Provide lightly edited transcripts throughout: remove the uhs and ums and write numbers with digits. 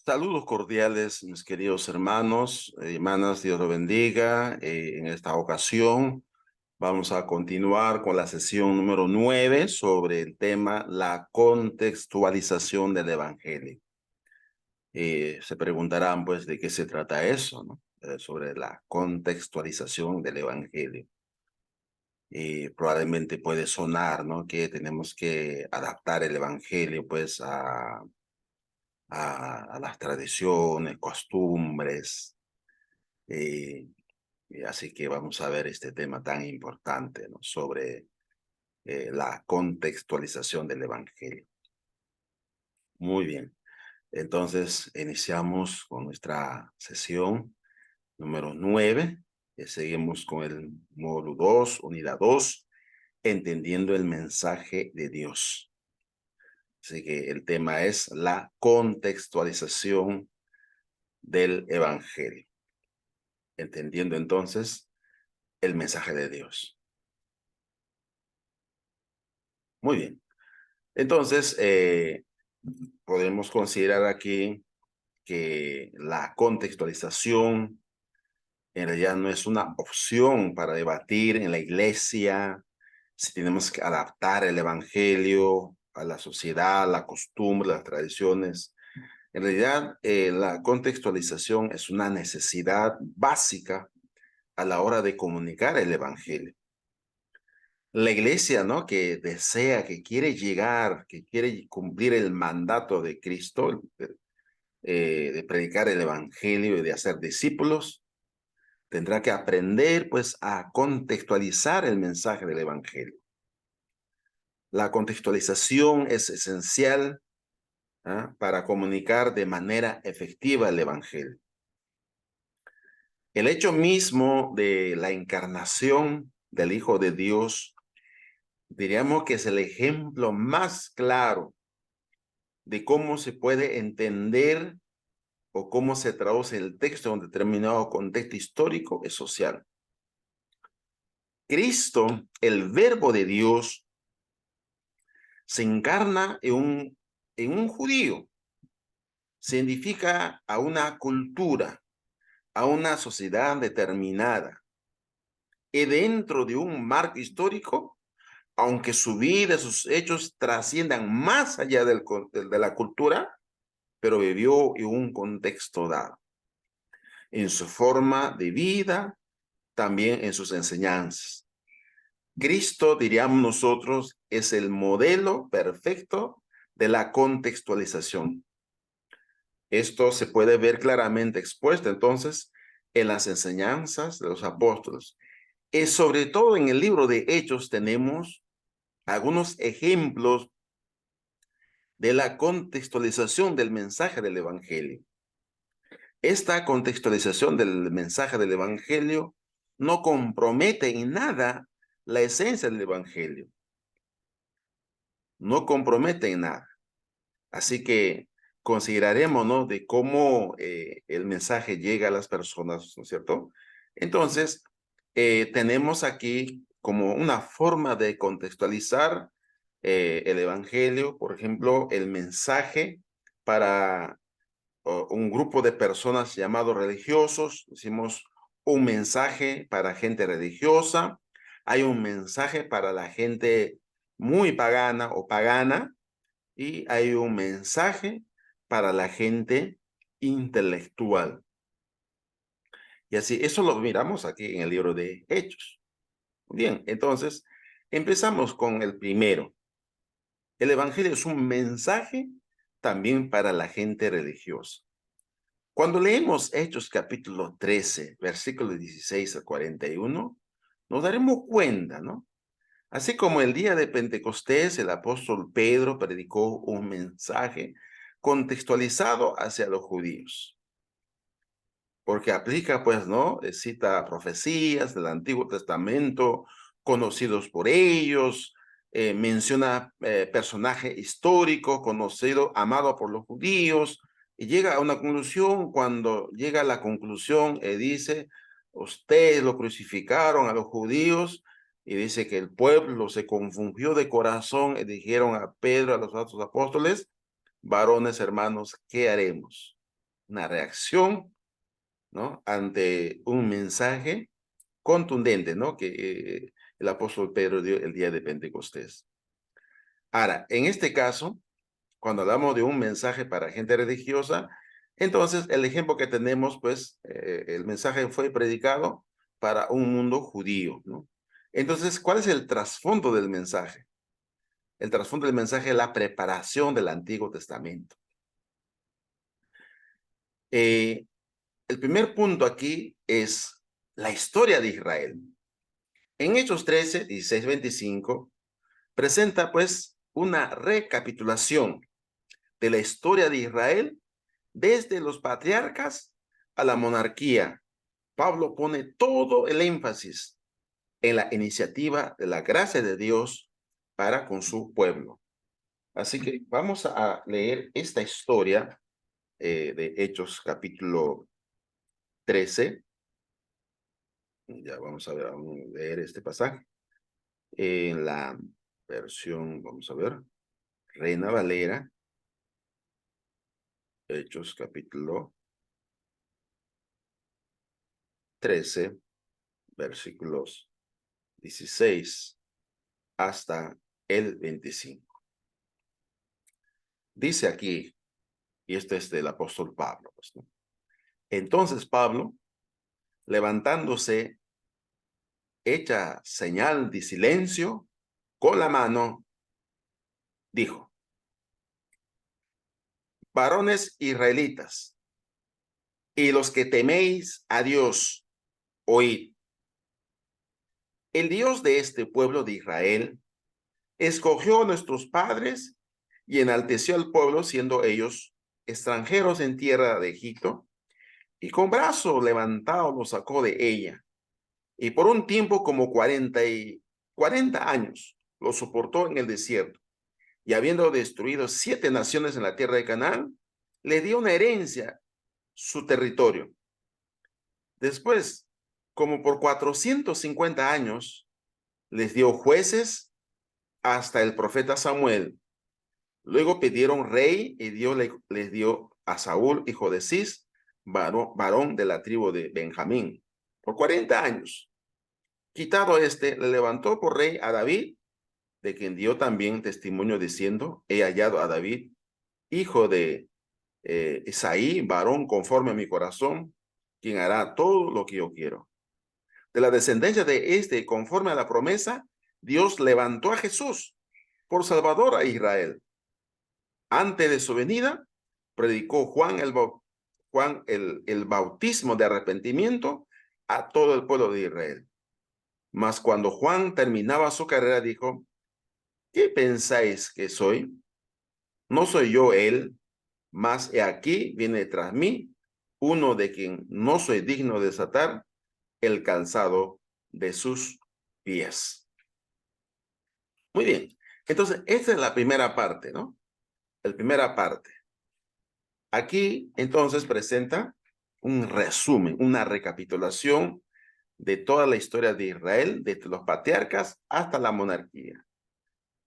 Saludos cordiales, mis queridos hermanos, hermanas, Dios los bendiga. En esta ocasión vamos a continuar con la sesión número 9 sobre el tema la contextualización del Evangelio. Se preguntarán, pues, ¿de qué se trata eso, no? Sobre la contextualización del Evangelio. Probablemente puede sonar, ¿no? Que tenemos que adaptar el Evangelio, pues, a las tradiciones, costumbres. eh, Así que vamos a ver este tema tan importante, ¿no? Sobre la contextualización del Evangelio. Muy bien. Entonces, iniciamos con nuestra sesión número 9. Seguimos con el módulo 2, unidad 2, entendiendo el mensaje de Dios. Así que el tema es la contextualización del Evangelio. Entendiendo entonces el mensaje de Dios. Muy bien. Entonces, podemos considerar aquí que la contextualización en realidad no es una opción para debatir en la iglesia si tenemos que adaptar el evangelio a la sociedad, la costumbre, las tradiciones. En realidad, la contextualización es una necesidad básica a la hora de comunicar el evangelio. La iglesia, ¿no? Que desea, que quiere llegar, que quiere cumplir el mandato de Cristo, de predicar el evangelio y de hacer discípulos, tendrá que aprender, pues, a contextualizar el mensaje del evangelio. La contextualización es esencial, ¿ah? Para comunicar de manera efectiva el evangelio. El hecho mismo de la encarnación del Hijo de Dios, diríamos que es el ejemplo más claro de cómo se puede entender o cómo se traduce el texto en un determinado contexto histórico y social. Cristo, el Verbo de Dios, se encarna en un judío, se identifica a una cultura, a una sociedad determinada, y dentro de un marco histórico, aunque su vida, sus hechos trasciendan más allá de la cultura, pero vivió en un contexto dado, en su forma de vida, también en sus enseñanzas. Cristo, diríamos nosotros, es el modelo perfecto de la contextualización. Esto se puede ver claramente expuesto entonces en las enseñanzas de los apóstoles. Y sobre todo en el libro de Hechos tenemos algunos ejemplos de la contextualización del mensaje del Evangelio. Esta contextualización del mensaje del Evangelio no compromete en nada la esencia del Evangelio. No compromete en nada. Así que consideraremos, ¿no? De cómo el mensaje llega a las personas, ¿no es cierto? Entonces, tenemos aquí como una forma de contextualizar el Evangelio, por ejemplo, el mensaje para un grupo de personas llamados religiosos. Decimos un mensaje para gente religiosa, hay un mensaje para la gente muy pagana o pagana, y hay un mensaje para la gente intelectual. Y así, eso lo miramos aquí en el libro de Hechos. Bien, entonces, empezamos con el primero. El Evangelio es un mensaje también para la gente religiosa. Cuando leemos Hechos capítulo 13, versículos 16 a 41, nos daremos cuenta, ¿no? Así como el día de Pentecostés, el apóstol Pedro predicó un mensaje contextualizado hacia los judíos, porque aplica, pues, ¿no? Cita profecías del Antiguo Testamento, conocidos por ellos, menciona personaje histórico, conocido, amado por los judíos, y llega a una conclusión. Cuando llega a la conclusión, dice, ustedes lo crucificaron a los judíos, y dice que el pueblo se confundió de corazón y dijeron a Pedro, a los otros apóstoles, varones hermanos, ¿qué haremos? una reacción, ¿no? Ante un mensaje contundente, ¿no? Que el apóstol Pedro dio el día de Pentecostés. Ahora, en este caso, cuando hablamos de un mensaje para gente religiosa, entonces el ejemplo que tenemos, pues, el mensaje fue predicado para un mundo judío, ¿no? Entonces, ¿cuál es el trasfondo del mensaje? El trasfondo del mensaje es la preparación del Antiguo Testamento. El primer punto aquí es la historia de Israel. En Hechos 13, 16, 25, presenta pues una recapitulación de la historia de Israel desde los patriarcas a la monarquía. Pablo pone todo el énfasis en la iniciativa de la gracia de Dios para con su pueblo. Así que vamos a leer esta historia de Hechos capítulo 13. Ya vamos a ver, vamos a leer este pasaje. En la versión, vamos a ver, Reina Valera, Hechos capítulo 13, versículos 16 hasta el 25. Dice aquí, y esto es del apóstol Pablo, pues, ¿no? Entonces Pablo, levantándose, hecha señal de silencio con la mano, dijo: varones israelitas, y los que teméis a Dios, oíd. El Dios de este pueblo de Israel escogió a nuestros padres y enalteció al pueblo, siendo ellos extranjeros en tierra de Egipto, y con brazo levantado los sacó de ella, y por un tiempo como 40 años lo soportó en el desierto, y habiendo destruido 7 naciones en la tierra de Canaán, le dio una herencia su territorio. Después, como por 450 años, les dio jueces hasta el profeta Samuel. Luego pidieron rey y Dios les dio a Saúl, hijo de Cis, varón de la tribu de Benjamín, por 40 años. Quitado este, le levantó por rey a David, de quien dio también testimonio diciendo: he hallado a David, hijo de Isaí, varón conforme a mi corazón, quien hará todo lo que yo quiero. De la descendencia de este, conforme a la promesa, Dios levantó a Jesús por Salvador a Israel. Antes de su venida, predicó Juan el bautismo de arrepentimiento a todo el pueblo de Israel. Mas cuando Juan terminaba su carrera, dijo: ¿qué pensáis que soy? No soy yo él, mas he aquí viene tras mí uno de quien no soy digno de desatar el calzado de sus pies. Muy bien. Entonces, esta es la primera parte, ¿no? La primera parte. Aquí, entonces, presenta un resumen, una recapitulación de toda la historia de Israel, desde los patriarcas hasta la monarquía.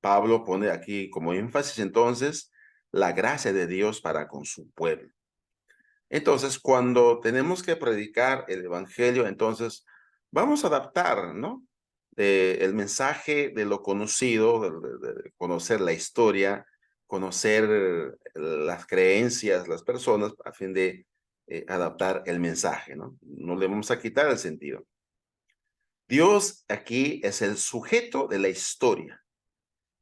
Pablo pone aquí como énfasis, entonces, la gracia de Dios para con su pueblo. Entonces, cuando tenemos que predicar el evangelio, entonces, vamos a adaptar, ¿no? El mensaje de lo conocido, de conocer la historia, conocer las creencias, las personas, a fin de adaptar el mensaje, ¿no? No le vamos a quitar el sentido. Dios aquí es el sujeto de la historia.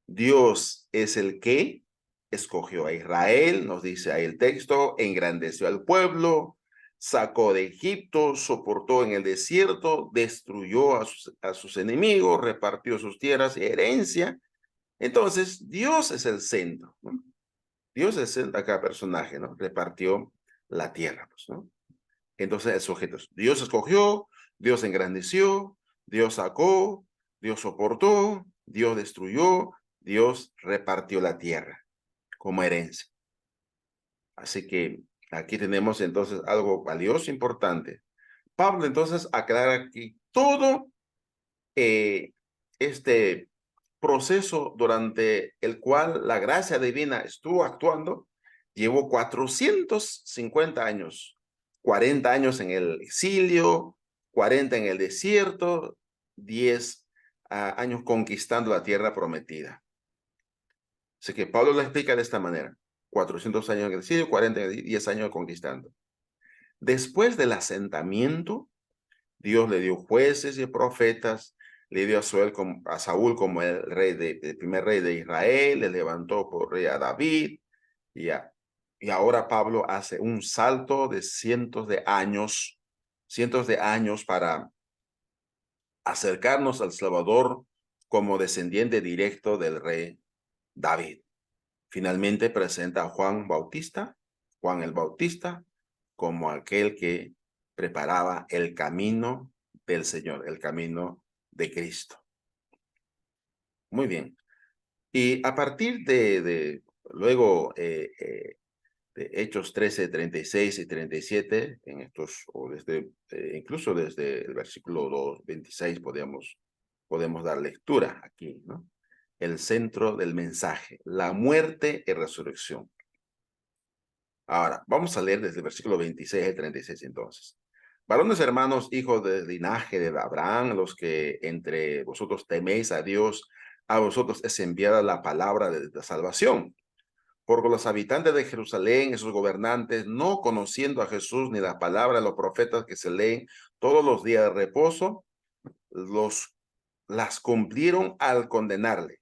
Dios es el que escogió a Israel, nos dice ahí el texto, engrandeció al pueblo, sacó de Egipto, soportó en el desierto, destruyó a sus enemigos, repartió sus tierras y herencia. Entonces, Dios es el centro, ¿no? Dios es el acá personaje, ¿no? Repartió la tierra, pues, ¿no? Entonces, el sujeto es Dios escogió, Dios engrandeció, Dios sacó, Dios soportó, Dios destruyó, Dios repartió la tierra como herencia. Así que aquí tenemos entonces algo valioso, importante. Pablo entonces aclara aquí todo este proceso durante el cual la gracia divina estuvo actuando llevó 450 años, 40 años en el exilio, 40 en el desierto, 10 años conquistando la tierra prometida. Así que Pablo lo explica de esta manera: 400 años en el exilio, 40 en el 10 años conquistando. Después del asentamiento, Dios le dio jueces y profetas, le dio a Saúl como el primer rey de Israel, le levantó por rey a David, y ahora Pablo hace un salto de cientos de años para acercarnos al Salvador como descendiente directo del rey David. Finalmente presenta a Juan el Bautista, como aquel que preparaba el camino del Señor, el camino de Cristo. Muy bien. Y a partir luego de Hechos 13, 36 y 37, en estos, o incluso desde el versículo 26 podemos dar lectura aquí, ¿no? El centro del mensaje, la muerte y resurrección. Ahora, vamos a leer desde el versículo 26 al 36 entonces. Varones hermanos, hijos del linaje de Abraham, los que entre vosotros teméis a Dios, a vosotros es enviada la palabra de la salvación. Porque los habitantes de Jerusalén y sus gobernantes, no conociendo a Jesús ni la palabra de los profetas que se leen todos los días de reposo, las cumplieron al condenarle.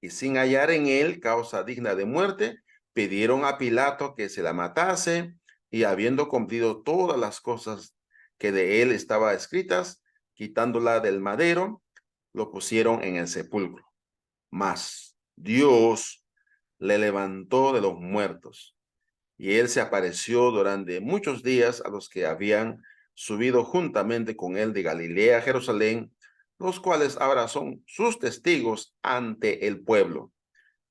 Y sin hallar en él causa digna de muerte, pidieron a Pilato que se la matase, y habiendo cumplido todas las cosas que de él estaban escritas, quitándola del madero, lo pusieron en el sepulcro. Mas Dios le levantó de los muertos, y él se apareció durante muchos días a los que habían subido juntamente con él de Galilea a Jerusalén, los cuales ahora son sus testigos ante el pueblo.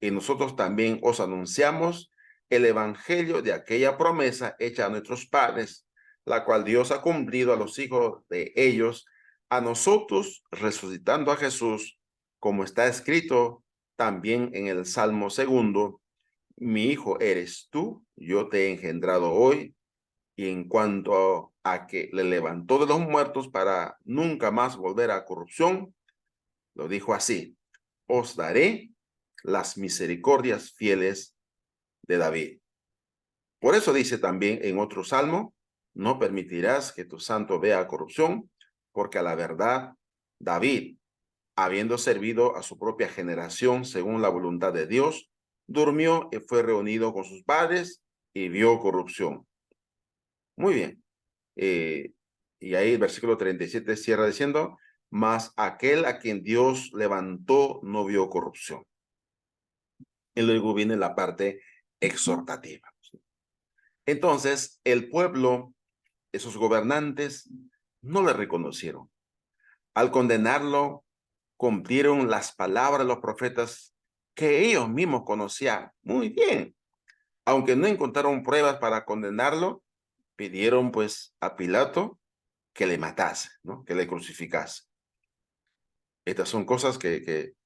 Y nosotros también os anunciamos el evangelio de aquella promesa hecha a nuestros padres, la cual Dios ha cumplido a los hijos de ellos, a nosotros resucitando a Jesús, como está escrito también en el Salmo 2: mi hijo eres tú, yo te he engendrado hoy. Y en cuanto a que le levantó de los muertos para nunca más volver a corrupción, lo dijo así: os daré las misericordias fieles de David. Por eso dice también en otro salmo: no permitirás que tu santo vea corrupción, porque a la verdad David, habiendo servido a su propia generación según la voluntad de Dios, durmió y fue reunido con sus padres y vio corrupción. Muy bien. Y ahí el versículo 37 cierra diciendo: mas aquel a quien Dios levantó no vio corrupción. Y luego viene la parte exhortativa. Entonces, el pueblo, esos gobernantes, no le reconocieron. Al condenarlo, cumplieron las palabras de los profetas que ellos mismos conocían muy bien. Aunque no encontraron pruebas para condenarlo, pidieron pues a Pilato que le matase, ¿no? Que le crucificase. Estas son cosas que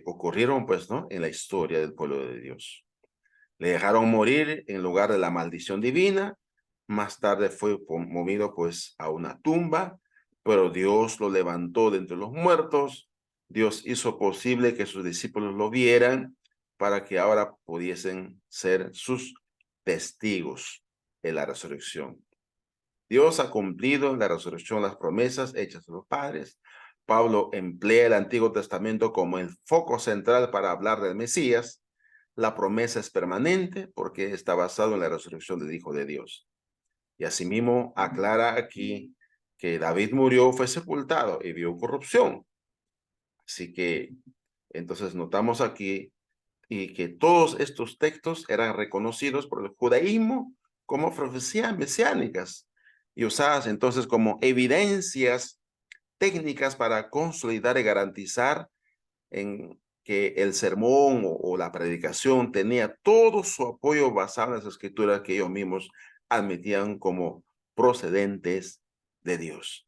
ocurrieron pues, ¿no? En la historia del pueblo de Dios. Le dejaron morir en lugar de la maldición divina. Más tarde fue movido pues a una tumba, pero Dios lo levantó de entre los muertos. Dios hizo posible que sus discípulos lo vieran para que ahora pudiesen ser sus testigos en la resurrección. Dios ha cumplido en la resurrección las promesas hechas a los padres. Pablo emplea el Antiguo Testamento como el foco central para hablar del Mesías. La promesa es permanente porque está basado en la resurrección del Hijo de Dios. Y asimismo aclara aquí que David murió, fue sepultado y vio corrupción. Así que entonces notamos aquí y que todos estos textos eran reconocidos por el judaísmo como profecías mesiánicas y usadas entonces como evidencias técnicas para consolidar y garantizar en que el sermón o la predicación tenía todo su apoyo basado en las escrituras que ellos mismos admitían como procedentes de Dios.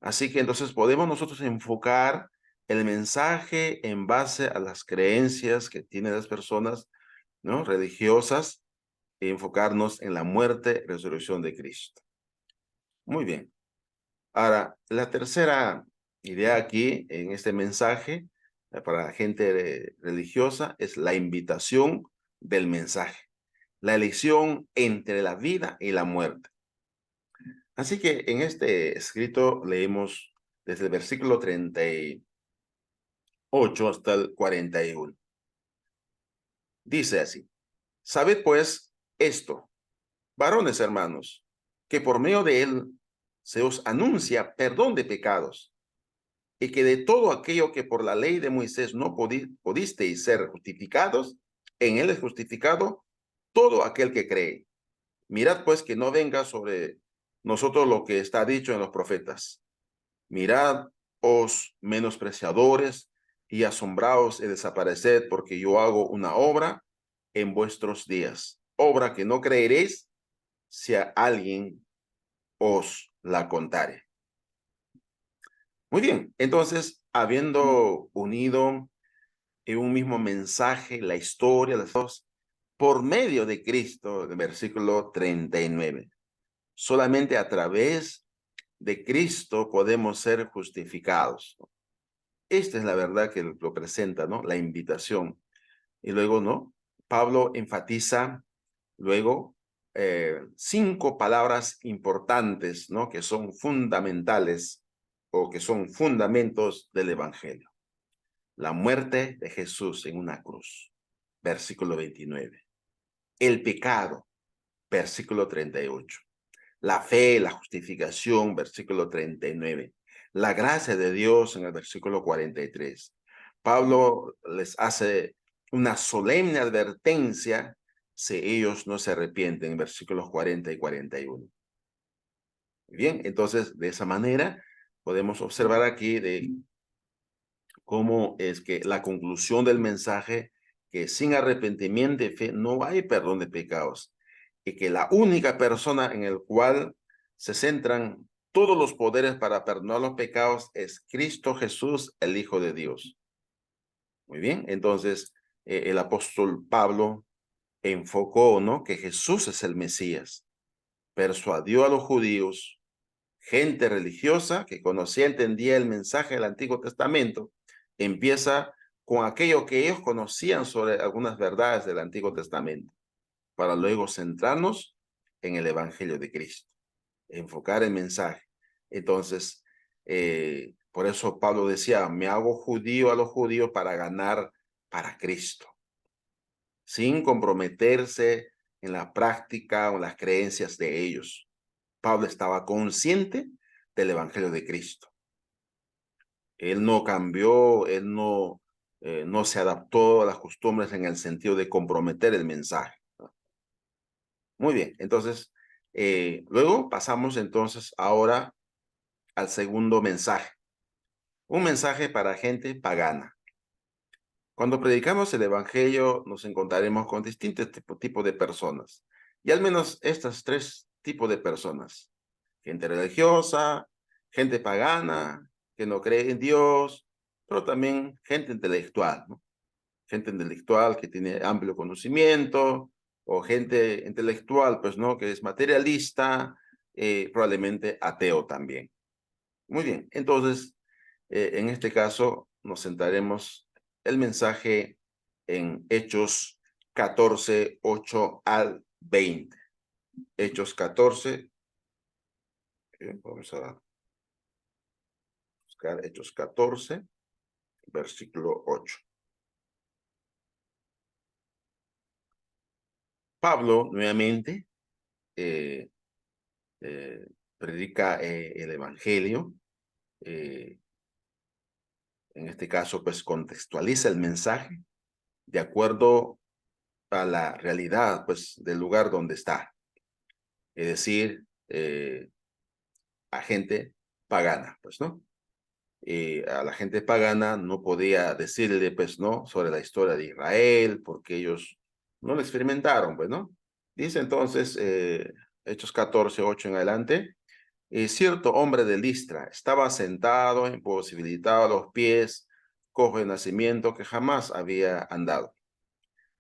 Así que entonces podemos nosotros enfocar el mensaje en base a las creencias que tienen las personas, ¿no? Religiosas, enfocarnos en la muerte y resurrección de Cristo. Muy bien. Ahora, la tercera idea aquí en este mensaje para la gente religiosa es la invitación del mensaje, la elección entre la vida y la muerte. Así que en este escrito leemos desde el versículo 38 hasta el 41. Dice así: Sabed pues esto, varones hermanos, que por medio de él se os anuncia perdón de pecados, y que de todo aquello que por la ley de Moisés no pudisteis ser justificados, en él es justificado todo aquel que cree. Mirad pues que no venga sobre nosotros lo que está dicho en los profetas. Mirad, os menospreciadores, y asombraos y desapareced, porque yo hago una obra en vuestros días, obra que no creeréis si a alguien os la contare. Muy bien, entonces, habiendo unido en un mismo mensaje la historia de Dios por medio de Cristo, el versículo 39, solamente a través de Cristo podemos ser justificados. Esta es la verdad que lo presenta, ¿no? La invitación. Y luego, ¿no? Pablo enfatiza luego 5 palabras importantes, ¿no? Que son fundamentales o que son fundamentos del Evangelio. La muerte de Jesús en una cruz, versículo 29. El pecado, versículo 38. La fe, la justificación, versículo 39. La gracia de Dios en el versículo 43. Pablo les hace una solemne advertencia si ellos no se arrepienten, en versículos 40 y 41. Bien, entonces de esa manera podemos observar aquí de cómo es que la conclusión del mensaje, que sin arrepentimiento y fe no hay perdón de pecados, y que la única persona en el cual se centran todos los poderes para perdonar los pecados es Cristo Jesús, el Hijo de Dios. Muy bien, entonces el apóstol Pablo enfocó, ¿no?, que Jesús es el Mesías, persuadió a los judíos, gente religiosa que conocía, entendía el mensaje del Antiguo Testamento, empieza con aquello que ellos conocían sobre algunas verdades del Antiguo Testamento, para luego centrarnos en el Evangelio de Cristo, enfocar el mensaje. Entonces, por eso Pablo decía, me hago judío a los judíos para ganar para Cristo, sin comprometerse en la práctica o en las creencias de ellos. Pablo estaba consciente del Evangelio de Cristo. Él no cambió, él no se adaptó a las costumbres en el sentido de comprometer el mensaje. Muy bien, entonces, luego pasamos entonces ahora al segundo mensaje. Un mensaje para gente pagana. Cuando predicamos el Evangelio nos encontraremos con distintos tipos de personas. Y al menos estos 3 tipos de personas. Gente religiosa, gente pagana, que no cree en Dios, pero también gente intelectual, ¿no? Gente intelectual que tiene amplio conocimiento, o gente intelectual, pues, ¿no?, que es materialista, probablemente ateo también. Muy bien, entonces, en este caso nos centraremos el mensaje en Hechos 14, 8 al 20. Hechos 14, vamos a buscar Hechos 14, versículo 8. Pablo nuevamente eh, predica el Evangelio. En este caso, pues contextualiza el mensaje de acuerdo a la realidad, pues, del lugar donde está. Es decir, a gente pagana, pues, ¿no? A la gente pagana no podía decirle, pues, ¿no?, sobre la historia de Israel, porque ellos no lo experimentaron, pues, ¿no? Dice entonces, Hechos 14, 8 en adelante, cierto hombre de Listra estaba sentado, imposibilitado a los pies, cojo de nacimiento, que jamás había andado.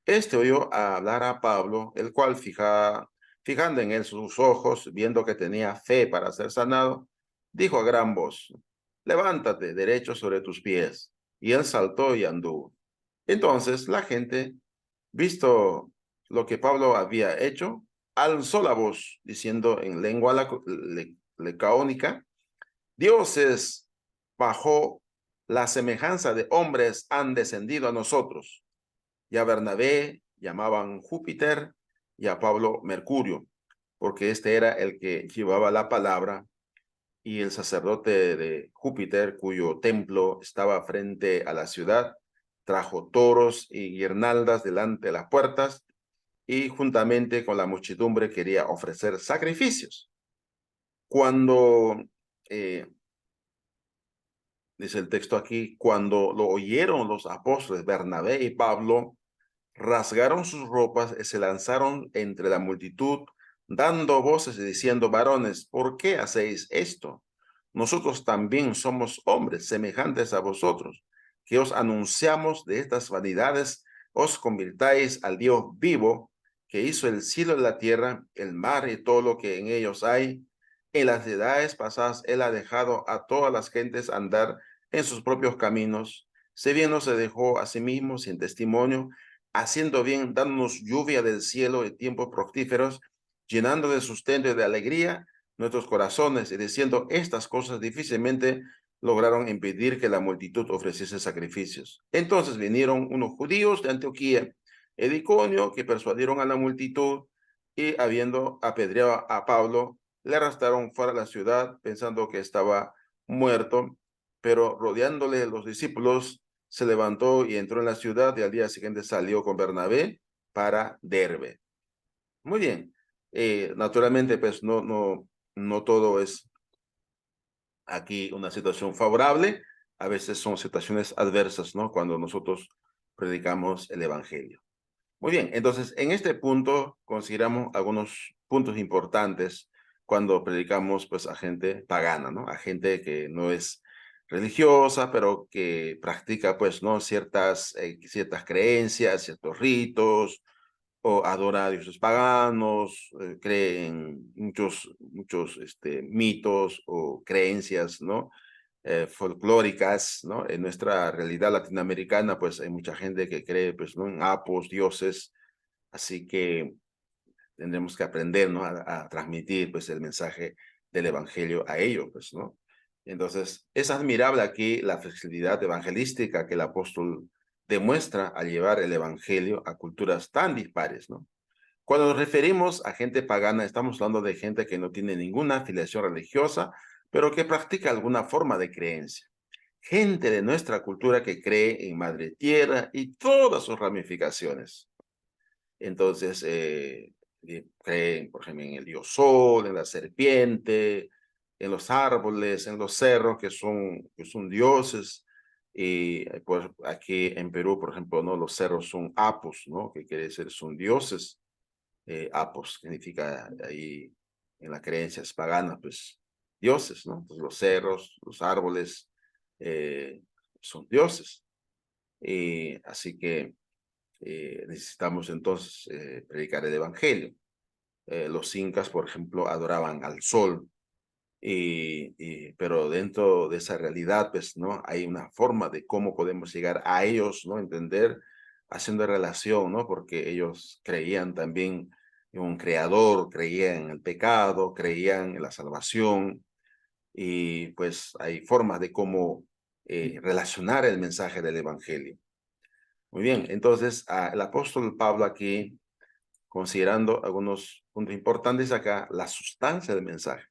Este oyó hablar a Pablo, el cual fijando en él sus ojos, viendo que tenía fe para ser sanado, dijo a gran voz, levántate derecho sobre tus pies. Y él saltó y anduvo. Entonces la gente, visto lo que Pablo había hecho, alzó la voz, diciendo en lengua lecaónica, dioses bajo la semejanza de hombres han descendido a nosotros. Y a Bernabé llamaban Júpiter y a Pablo Mercurio, porque este era el que llevaba la palabra, y el sacerdote de Júpiter, cuyo templo estaba frente a la ciudad, trajo toros y guirnaldas delante de las puertas y juntamente con la muchedumbre quería ofrecer sacrificios. Cuando, eh, dice el texto aquí, cuando lo oyeron los apóstoles Bernabé y Pablo, rasgaron sus ropas y se lanzaron entre la multitud, dando voces y diciendo, varones, ¿por qué hacéis esto? Nosotros también somos hombres semejantes a vosotros, que os anunciamos de estas vanidades, os convirtáis al Dios vivo, que hizo el cielo y la tierra, el mar y todo lo que en ellos hay. En las edades pasadas él ha dejado a todas las gentes andar en sus propios caminos, si bien no se dejó a sí mismo sin testimonio, haciendo bien, dándonos lluvia del cielo y tiempos fructíferos, llenando de sustento y de alegría nuestros corazones y diciendo estas cosas difícilmente lograron impedir que la multitud ofreciese sacrificios. Entonces vinieron unos judíos de Antioquía, el Iconio, que persuadieron a la multitud y habiendo apedreado a Pablo, le arrastraron fuera de la ciudad pensando que estaba muerto, pero rodeándole los discípulos, se levantó y entró en la ciudad y al día siguiente salió con Bernabé para Derbe. Muy bien. Naturalmente, pues no todo es aquí una situación favorable. A veces son situaciones adversas, ¿no? Cuando nosotros predicamos el evangelio. Muy bien. Entonces, en este punto consideramos algunos puntos importantes cuando predicamos, pues, a gente pagana, ¿no? A gente que no es religiosa, pero que practica, pues, ¿no? Ciertas creencias, ciertos ritos, o adora a dioses paganos, cree en muchos mitos o creencias, ¿no? Folclóricas, ¿no? En nuestra realidad latinoamericana, pues hay mucha gente que cree, pues, ¿no? En apos, dioses, así que tendremos que aprender, ¿no? A transmitir, pues, el mensaje del evangelio a ellos, pues, ¿no? Entonces, es admirable aquí la flexibilidad evangelística que el apóstol demuestra al llevar el evangelio a culturas tan dispares, ¿no? Cuando nos referimos a gente pagana, estamos hablando de gente que no tiene ninguna afiliación religiosa, pero que practica alguna forma de creencia. Gente de nuestra cultura que cree en Madre Tierra y todas sus ramificaciones. Entonces, creen, por ejemplo, en el dios Sol, en la serpiente, en los árboles, en los cerros, que son dioses. Y pues aquí en Perú, por ejemplo, ¿no? Los cerros son apos, ¿no? Que quiere decir son dioses. Apos significa ahí en las creencias paganas, pues dioses, ¿no? Entonces, los cerros, los árboles son dioses. Y así que necesitamos entonces predicar el evangelio. Los incas, por ejemplo, adoraban al sol, pero dentro de esa realidad, pues, ¿no? Hay una forma de cómo podemos llegar a ellos, ¿no? Entender, haciendo relación, ¿no? Porque ellos creían también en un creador, creían en el pecado, creían en la salvación, y pues hay formas de cómo relacionar el mensaje del evangelio. Muy bien, entonces el apóstol Pablo aquí, considerando algunos puntos importantes acá, la sustancia del mensaje.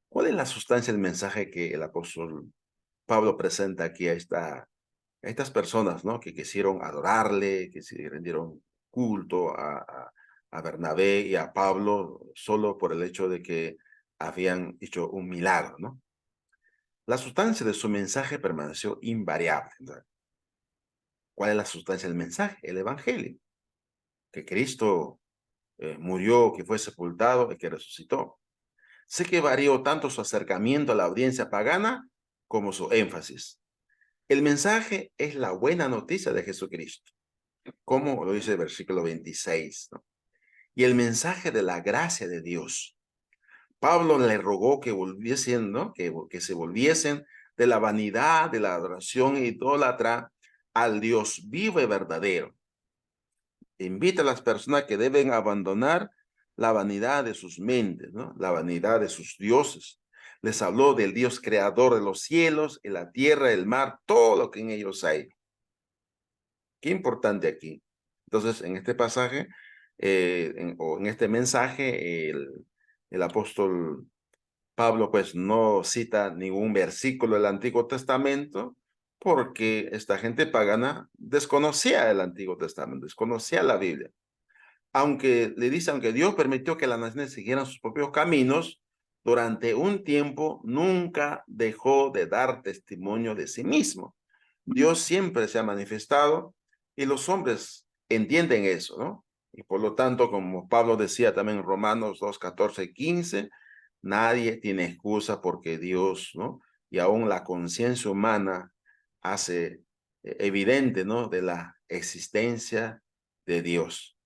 ¿Cuál es la sustancia del mensaje que el apóstol Pablo presenta aquí a estas personas, ¿no? Que quisieron adorarle, que se rindieron culto a Bernabé y a Pablo solo por el hecho de que habían hecho un milagro, ¿no? La sustancia de su mensaje permaneció invariable, ¿no? ¿Cuál es la sustancia del mensaje? El evangelio, que Cristo murió, que fue sepultado y que resucitó. Sé que varió tanto su acercamiento a la audiencia pagana como su énfasis. El mensaje es la buena noticia de Jesucristo. como lo dice el versículo 26, ¿no? Y el mensaje de la gracia de Dios. Pablo le rogó que volviesen, ¿no? Que se volviesen de la vanidad, de la adoración idólatra al Dios vivo y verdadero. Invita a las personas que deben abandonar la vanidad de sus mentes, ¿no? La vanidad de sus dioses. Les habló del Dios creador de los cielos, y la tierra, el mar, todo lo que en ellos hay. Qué importante aquí. Entonces, en este pasaje, o en este mensaje, el apóstol Pablo pues no cita ningún versículo del Antiguo Testamento porque esta gente pagana desconocía el Antiguo Testamento, desconocía la Biblia. Aunque le dice, aunque Dios permitió que las naciones siguieran sus propios caminos, durante un tiempo nunca dejó de dar testimonio de sí mismo. Dios siempre se ha manifestado y los hombres entienden eso, ¿no? Y por lo tanto, como Pablo decía también en Romanos 2, 14 y 15, nadie tiene excusa porque Dios, ¿no? Y aún la conciencia humana hace evidente, ¿no? De la existencia de Dios.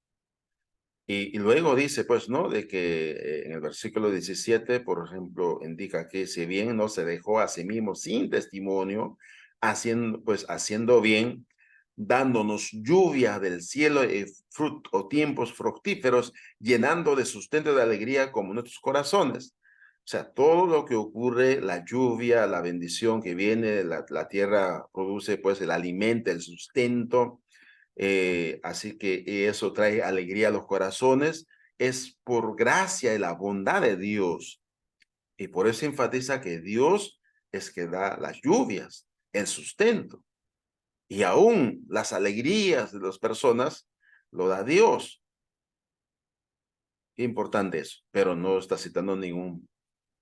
Y luego dice, pues, ¿no? De que en el versículo 17, por ejemplo, indica que si bien no se dejó a sí mismo sin testimonio, haciendo bien, dándonos lluvia del cielo o tiempos fructíferos, llenando de sustento de alegría como nuestros corazones. O sea, todo lo que ocurre, la lluvia, la bendición que viene, la tierra produce pues el alimento, el sustento, así que eso trae alegría a los corazones, es por gracia y la bondad de Dios. Y por eso enfatiza que Dios es que da las lluvias, el sustento. Y aún las alegrías de las personas lo da Dios. Qué importante eso, pero no está citando ningún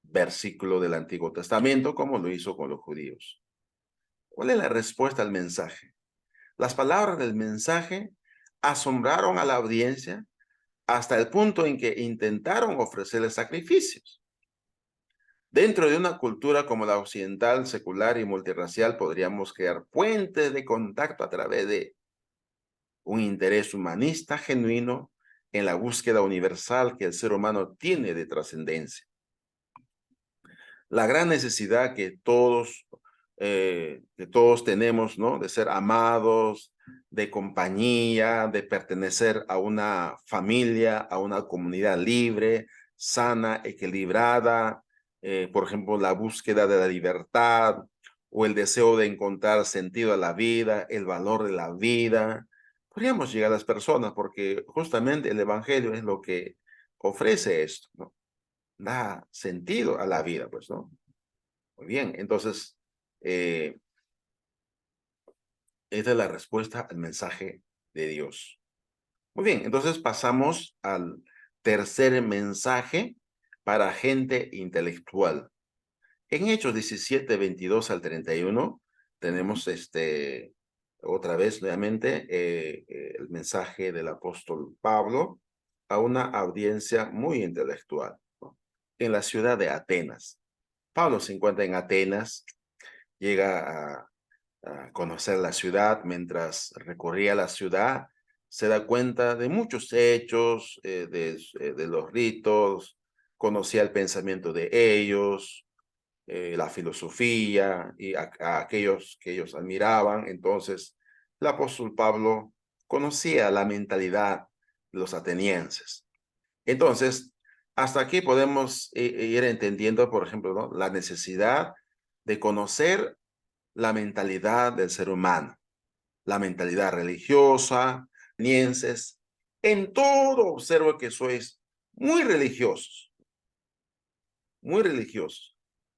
versículo del Antiguo Testamento como lo hizo con los judíos. ¿Cuál es la respuesta al mensaje? Las palabras del mensaje asombraron a la audiencia hasta el punto en que intentaron ofrecerle sacrificios. Dentro de una cultura como la occidental, secular y multirracial, podríamos crear puentes de contacto a través de un interés humanista genuino en la búsqueda universal que el ser humano tiene de trascendencia. La gran necesidad que todos tenemos, ¿no? De ser amados, de compañía, de pertenecer a una familia, a una comunidad libre, sana, equilibrada, por ejemplo, la búsqueda de la libertad o el deseo de encontrar sentido a la vida, el valor de la vida. Podríamos llegar a las personas porque justamente el Evangelio es lo que ofrece esto, ¿no? Da sentido a la vida, pues, ¿no? Muy bien, entonces, esta es la respuesta al mensaje de Dios. Muy bien, entonces pasamos al tercer mensaje para gente intelectual. En Hechos 17, 22 al 31, tenemos otra vez nuevamente el mensaje del apóstol Pablo a una audiencia muy intelectual, ¿no? En la ciudad de Atenas. Pablo se encuentra en Atenas, llega a conocer la ciudad. Mientras recorría la ciudad, se da cuenta de muchos hechos, de los ritos, conocía el pensamiento de ellos, la filosofía y a aquellos que ellos admiraban. Entonces, el apóstol Pablo conocía la mentalidad de los atenienses. Entonces, hasta aquí podemos ir entendiendo, por ejemplo, ¿no? La necesidad de conocer la mentalidad del ser humano, la mentalidad religiosa, atenienses. En todo observo que sois muy religiosos,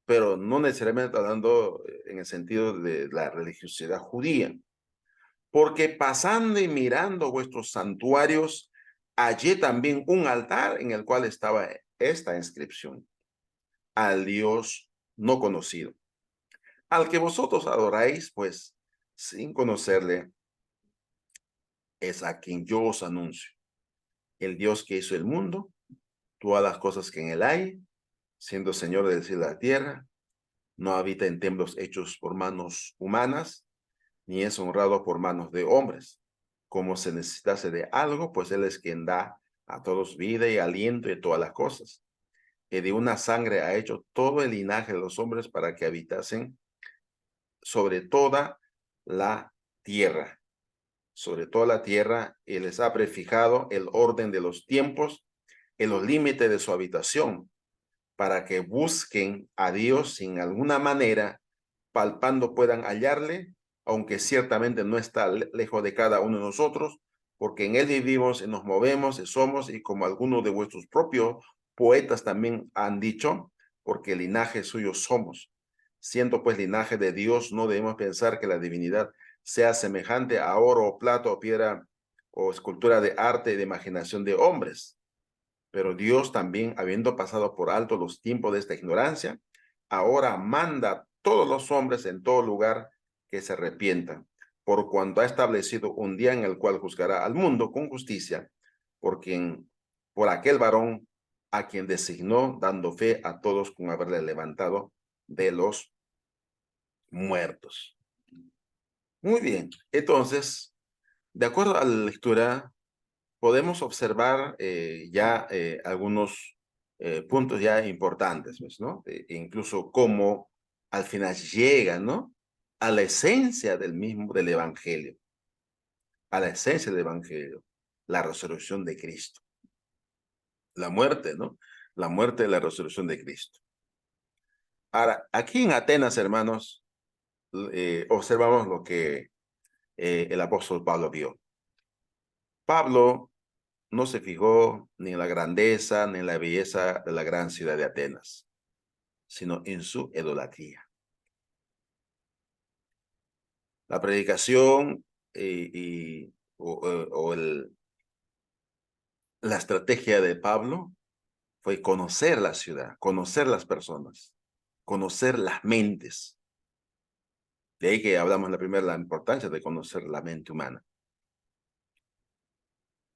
pero no necesariamente hablando en el sentido de la religiosidad judía, porque pasando y mirando vuestros santuarios, hallé también un altar en el cual estaba esta inscripción: al Dios no conocido, al que vosotros adoráis, pues sin conocerle, es a quien yo os anuncio. El Dios que hizo el mundo, todas las cosas que en él hay, siendo Señor del cielo y de la tierra, no habita en templos hechos por manos humanas, ni es honrado por manos de hombres, como se necesitase de algo, pues Él es quien da a todos vida y aliento y todas las cosas. Que de una sangre ha hecho todo el linaje de los hombres para que habitasen sobre toda la tierra. Sobre toda la tierra, y les ha prefijado el orden de los tiempos en los límites de su habitación, para que busquen a Dios sin alguna manera, palpando puedan hallarle, aunque ciertamente no está lejos de cada uno de nosotros, porque en Él vivimos y nos movemos y somos, y como algunos de vuestros propios poetas también han dicho, porque linaje suyo somos. Siendo pues linaje de Dios, no debemos pensar que la divinidad sea semejante a oro o plata o piedra o escultura de arte y de imaginación de hombres. Pero Dios también, habiendo pasado por alto los tiempos de esta ignorancia, ahora manda a todos los hombres en todo lugar que se arrepientan, por cuanto ha establecido un día en el cual juzgará al mundo con justicia, por aquel varón a quien designó, dando fe a todos con haberle levantado de los muertos. Muy bien, entonces, de acuerdo a la lectura, podemos observar ya algunos puntos ya importantes, pues, ¿no? Incluso cómo al final llega, ¿no? A la esencia del mismo, del Evangelio, a la esencia del Evangelio, la resurrección de Cristo, la muerte, ¿no? La muerte y la resurrección de Cristo. Ahora, aquí en Atenas, hermanos, observamos lo que el apóstol Pablo vio. Pablo no se fijó ni en la grandeza ni en la belleza de la gran ciudad de Atenas, sino en su idolatría. La predicación la estrategia de Pablo fue conocer la ciudad, conocer las personas, conocer las mentes. De ahí que hablamos la primera, la importancia de conocer la mente humana.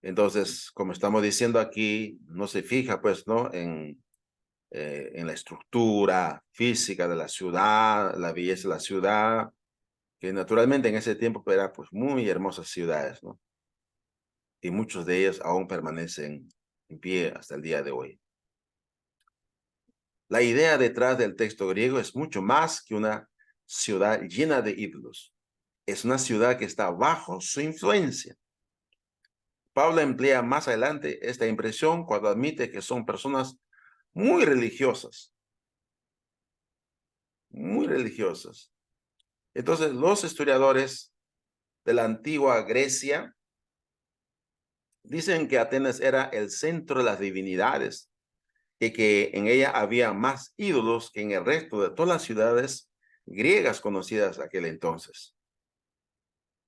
Entonces, como estamos diciendo aquí, no se fija, pues, ¿no? En la estructura física de la ciudad, la belleza de la ciudad, que naturalmente en ese tiempo eran pues muy hermosas ciudades, ¿no? Y muchos de ellos aún permanecen en pie hasta el día de hoy. La idea detrás del texto griego es mucho más que una ciudad llena de ídolos. Es una ciudad que está bajo su influencia. Pablo emplea más adelante esta impresión cuando admite que son personas muy religiosas, muy religiosas. Entonces, los historiadores de la antigua Grecia dicen que Atenas era el centro de las divinidades y que en ella había más ídolos que en el resto de todas las ciudades griegas conocidas aquel entonces.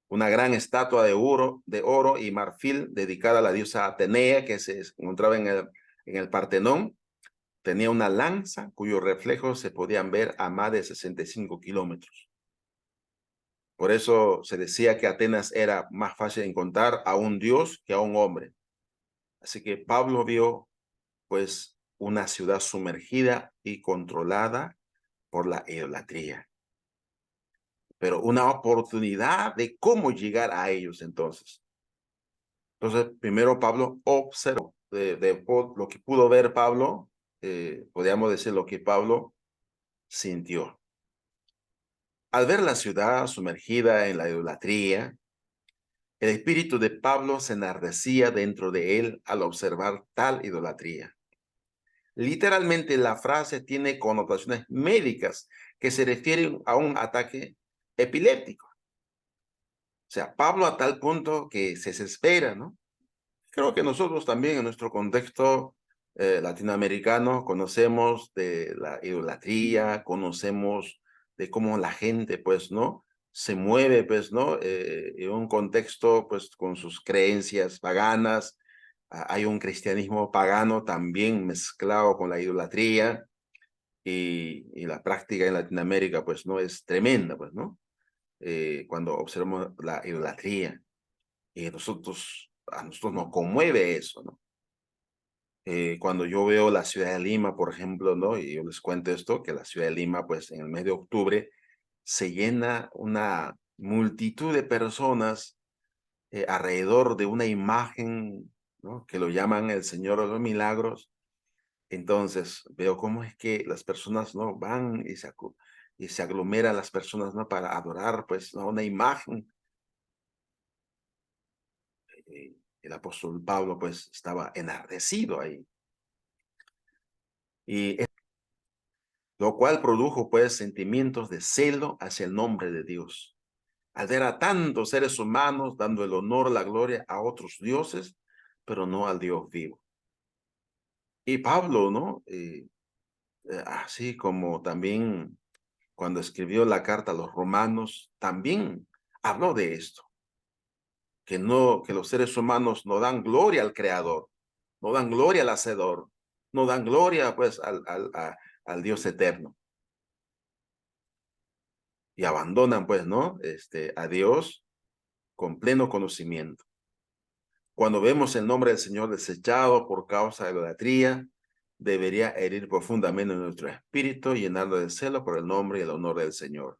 Una gran estatua de oro y marfil dedicada a la diosa Atenea que se encontraba en el Partenón tenía una lanza cuyos reflejos se podían ver a más de 65 kilómetros. Por eso se decía que Atenas era más fácil encontrar a un dios que a un hombre. Así que Pablo vio, pues, una ciudad sumergida y controlada por la idolatría. Pero una oportunidad de cómo llegar a ellos entonces. Entonces, primero Pablo observó lo que pudo ver Pablo, podríamos decir lo que Pablo sintió. Al ver la ciudad sumergida en la idolatría, el espíritu de Pablo se enardecía dentro de él al observar tal idolatría. Literalmente la frase tiene connotaciones médicas que se refieren a un ataque epiléptico. O sea, Pablo a tal punto que se desespera, ¿no? Creo que nosotros también en nuestro contexto latinoamericano conocemos de la idolatría, conocemos de cómo la gente, pues, ¿no? Se mueve, pues, ¿no? En un contexto, pues, con sus creencias paganas. Hay un cristianismo pagano también mezclado con la idolatría y la práctica en Latinoamérica, pues, ¿no? Es tremenda, pues, ¿no? Cuando observamos la idolatría y a nosotros nos conmueve eso, ¿no? Cuando yo veo la ciudad de Lima, por ejemplo, ¿no? Y yo les cuento esto, que la ciudad de Lima, pues en el mes de octubre, se llena una multitud de personas alrededor de una imagen, ¿no?, que lo llaman el Señor de los Milagros. Entonces veo cómo es que las personas, ¿no?, van y se aglomeran las personas, ¿no?, para adorar, pues, ¿no?, una imagen. El apóstol Pablo, pues, estaba enardecido ahí. Y lo cual produjo, pues, sentimientos de celo hacia el nombre de Dios. Al ver a tantos seres humanos dando el honor, la gloria a otros dioses, pero no al Dios vivo. Y Pablo, ¿no? Así como también cuando escribió la carta a los romanos, también habló de esto, que los seres humanos no dan gloria al Creador, no dan gloria al Hacedor, no dan gloria, pues, al Dios eterno. Y abandonan, pues, ¿no?, a Dios con pleno conocimiento. Cuando vemos el nombre del Señor desechado por causa de la idolatría, debería herir profundamente nuestro espíritu, llenarlo de celo por el nombre y el honor del Señor.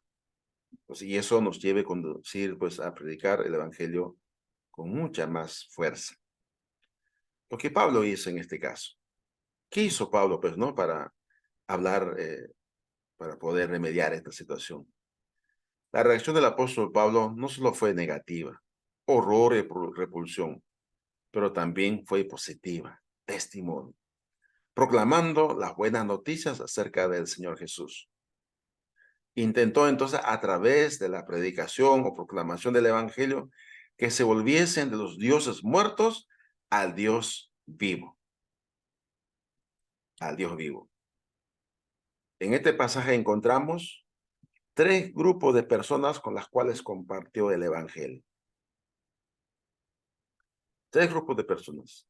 Pues, y eso nos lleve a conducir, pues, a predicar el Evangelio con mucha más fuerza. Lo que Pablo hizo en este caso. ¿Qué hizo Pablo, pues, no, para hablar, para poder remediar esta situación? La reacción del apóstol Pablo no solo fue negativa, horror y repulsión, pero también fue positiva, testimonio, proclamando las buenas noticias acerca del Señor Jesús. Intentó entonces, a través de la predicación o proclamación del Evangelio, que se volviesen de los dioses muertos al Dios vivo, al Dios vivo. En este pasaje encontramos tres grupos de personas con las cuales compartió el Evangelio. Tres grupos de personas.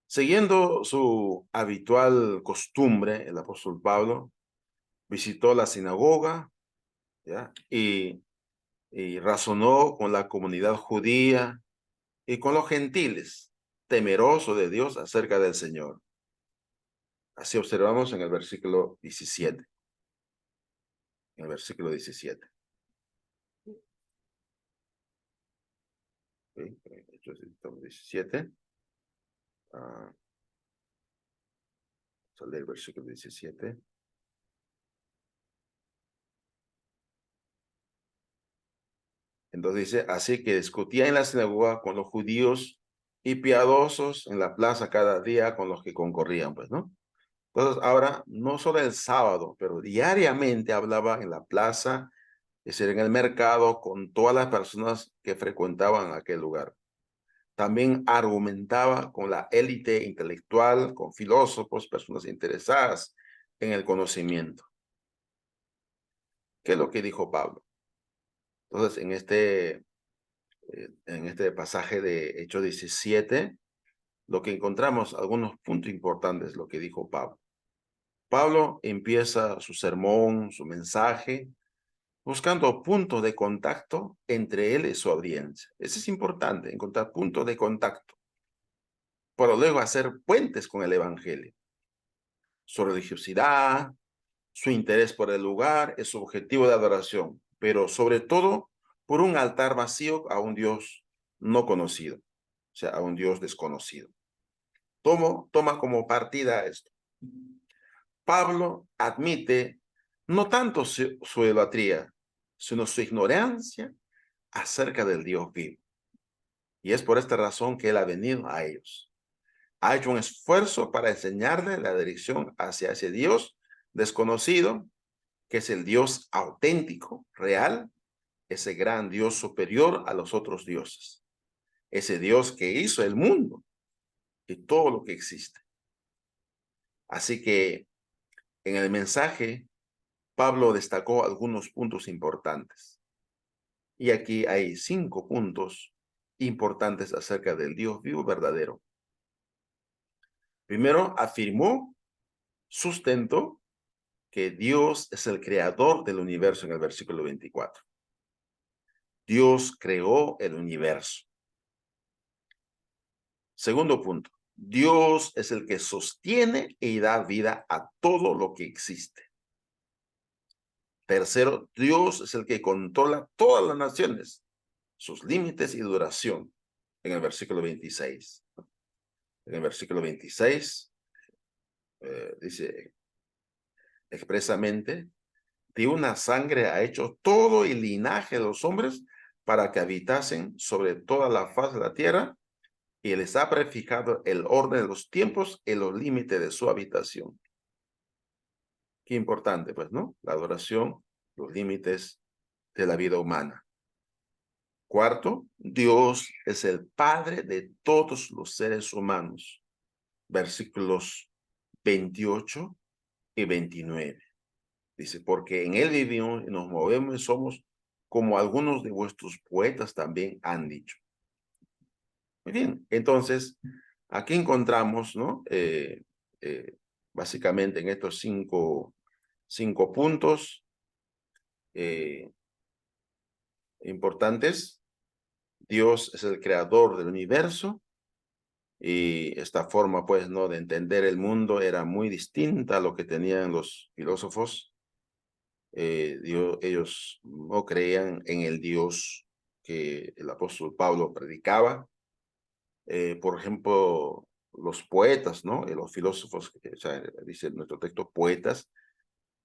Siguiendo su habitual costumbre, el apóstol Pablo visitó la sinagoga, ¿ya?, y razonó con la comunidad judía y con los gentiles, temeroso de Dios acerca del Señor. Así observamos en el versículo 17. En el versículo 17. ¿Sí? Hechos 17. Sale el versículo 17. Entonces dice, así que discutía en la sinagoga con los judíos y piadosos en la plaza cada día con los que concurrían, pues, ¿no? Entonces ahora, no solo el sábado, pero diariamente hablaba en la plaza, es decir, en el mercado, con todas las personas que frecuentaban aquel lugar. También argumentaba con la élite intelectual, con filósofos, personas interesadas en el conocimiento. ¿Qué es lo que dijo Pablo? Entonces, en este pasaje de Hechos 17, lo que encontramos, algunos puntos importantes, lo que dijo Pablo. Pablo empieza su sermón, su mensaje, buscando puntos de contacto entre él y su audiencia. Eso es importante, encontrar puntos de contacto, para luego hacer puentes con el Evangelio. Su religiosidad, su interés por el lugar, es su objetivo de adoración, pero sobre todo por un altar vacío a un Dios no conocido, o sea, a un Dios desconocido. Toma como partida esto. Pablo admite no tanto su idolatría, sino su ignorancia acerca del Dios vivo. Y es por esta razón que él ha venido a ellos. Ha hecho un esfuerzo para enseñarle la dirección hacia ese Dios desconocido, que es el Dios auténtico, real, ese gran Dios superior a los otros dioses. Ese Dios que hizo el mundo y todo lo que existe. Así que en el mensaje, Pablo destacó algunos puntos importantes. Y aquí hay 5 puntos importantes acerca del Dios vivo verdadero. Primero, afirmó, sustentó, que Dios es el creador del universo en el versículo 24. Dios creó el universo. Segundo punto, Dios es el que sostiene y da vida a todo lo que existe. Tercero, Dios es el que controla todas las naciones. sus límites y duración, en el versículo 26. En el versículo 26 dice expresamente, de una sangre ha hecho todo el linaje de los hombres para que habitasen sobre toda la faz de la tierra, y les ha prefijado el orden de los tiempos y los límites de su habitación. Qué importante, pues, ¿no? La adoración, los límites de la vida humana. Cuarto, Dios es el Padre de todos los seres humanos. Versículos 28 y 29. Dice, porque en Él vivimos y nos movemos y somos como algunos de vuestros poetas también han dicho. Muy bien, entonces, aquí encontramos, ¿no? Básicamente en estos cinco puntos importantes, Dios es el creador del universo, y esta forma, pues, ¿no?, de entender el mundo era muy distinta a lo que tenían los filósofos. Ellos no creían en el Dios que el apóstol Pablo predicaba. Por ejemplo, los poetas, ¿no? Los filósofos, o sea, dice nuestro texto, poetas,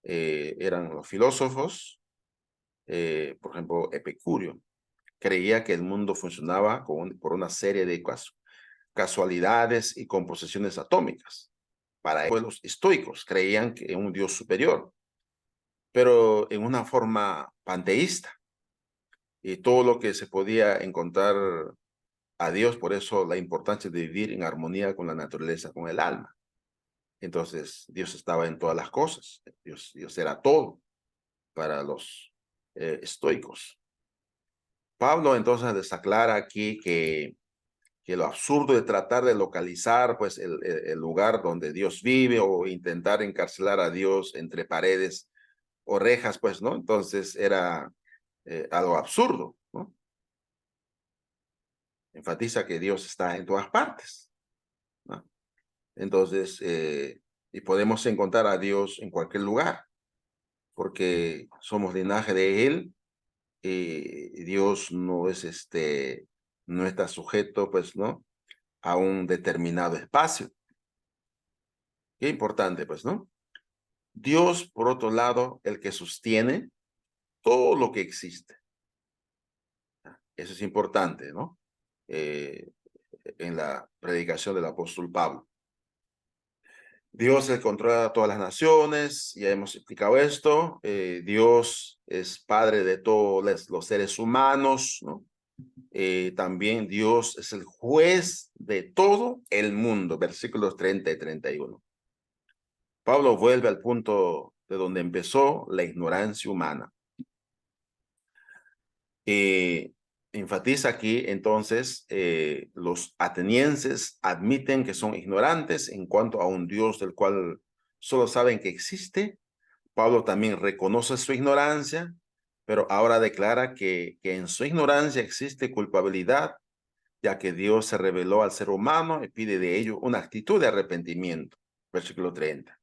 eran los filósofos. Por ejemplo, Epicurio creía que el mundo funcionaba por una serie de casualidades y composiciones atómicas. Para ellos, los estoicos creían que en un Dios superior, pero en una forma panteísta, y todo lo que se podía encontrar a Dios. Por eso la importancia de vivir en armonía con la naturaleza, con el alma. Entonces, Dios estaba en todas las cosas. Dios era todo para los estoicos. Pablo entonces les aclara aquí que lo absurdo de tratar de localizar, pues, el lugar donde Dios vive, o intentar encarcelar a Dios entre paredes o rejas, pues, ¿no? Entonces era algo absurdo, ¿no? Enfatiza que Dios está en todas partes, ¿no? Entonces, y podemos encontrar a Dios en cualquier lugar, porque somos linaje de Él, y Dios no es no está sujeto, pues, ¿no?, a un determinado espacio. Qué importante, pues, ¿no? Dios, por otro lado, el que sostiene todo lo que existe. Eso es importante, ¿no? En la predicación del apóstol Pablo. Dios el controla todas las naciones, ya hemos explicado esto. Dios es padre de todos los seres humanos, ¿no? También Dios es el juez de todo el mundo, versículos 30 y 31. Pablo vuelve al punto de donde empezó la ignorancia humana. Enfatiza aquí entonces, los atenienses admiten que son ignorantes en cuanto a un Dios del cual solo saben que existe. Pablo también reconoce su ignorancia, pero ahora declara que en su ignorancia existe culpabilidad, ya que Dios se reveló al ser humano y pide de ello una actitud de arrepentimiento. Versículo 30.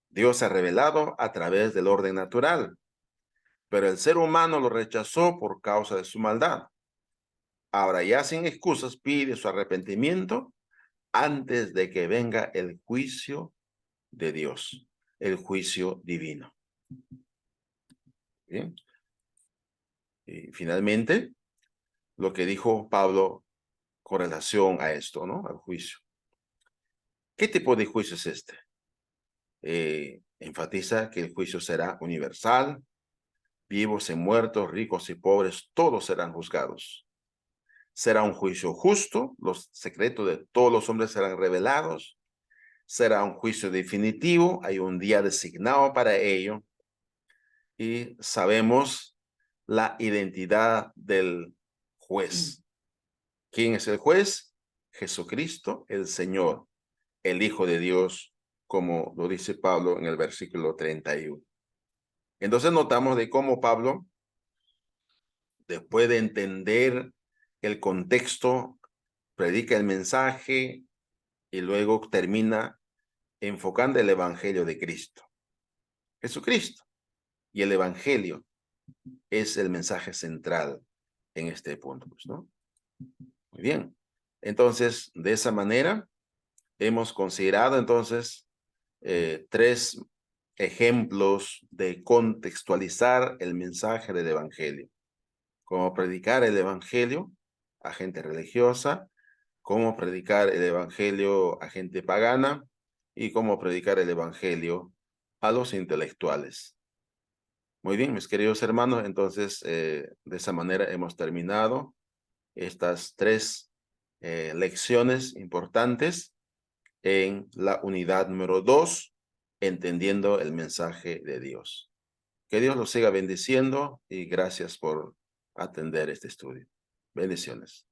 Dios se ha revelado a través del orden natural, pero el ser humano lo rechazó por causa de su maldad. Ahora, ya sin excusas, pide su arrepentimiento antes de que venga el juicio de Dios, el juicio divino. Bien. Y finalmente, lo que dijo Pablo con relación a esto, ¿no?, al juicio. ¿Qué tipo de juicio es este? Enfatiza que el juicio será universal. Vivos y muertos, ricos y pobres, todos serán juzgados. Será un juicio justo, los secretos de todos los hombres serán revelados. Será un juicio definitivo, hay un día designado para ello, y sabemos la identidad del juez. ¿Quién es el juez? Jesucristo, el Señor, el Hijo de Dios, como lo dice Pablo en el versículo 31. Entonces notamos de cómo Pablo, después de entender el contexto, predica el mensaje y luego termina enfocando el evangelio de Cristo. Jesucristo y el evangelio es el mensaje central en este punto, pues, ¿no? Muy bien. Entonces, de esa manera, hemos considerado entonces 3 ejemplos de contextualizar el mensaje del Evangelio. Cómo predicar el Evangelio a gente religiosa, cómo predicar el Evangelio a gente pagana y cómo predicar el Evangelio a los intelectuales. Muy bien, mis queridos hermanos, entonces de esa manera hemos terminado estas 3 lecciones importantes en la unidad número 2, entendiendo el mensaje de Dios. Que Dios los siga bendiciendo y gracias por atender este estudio. Bendiciones.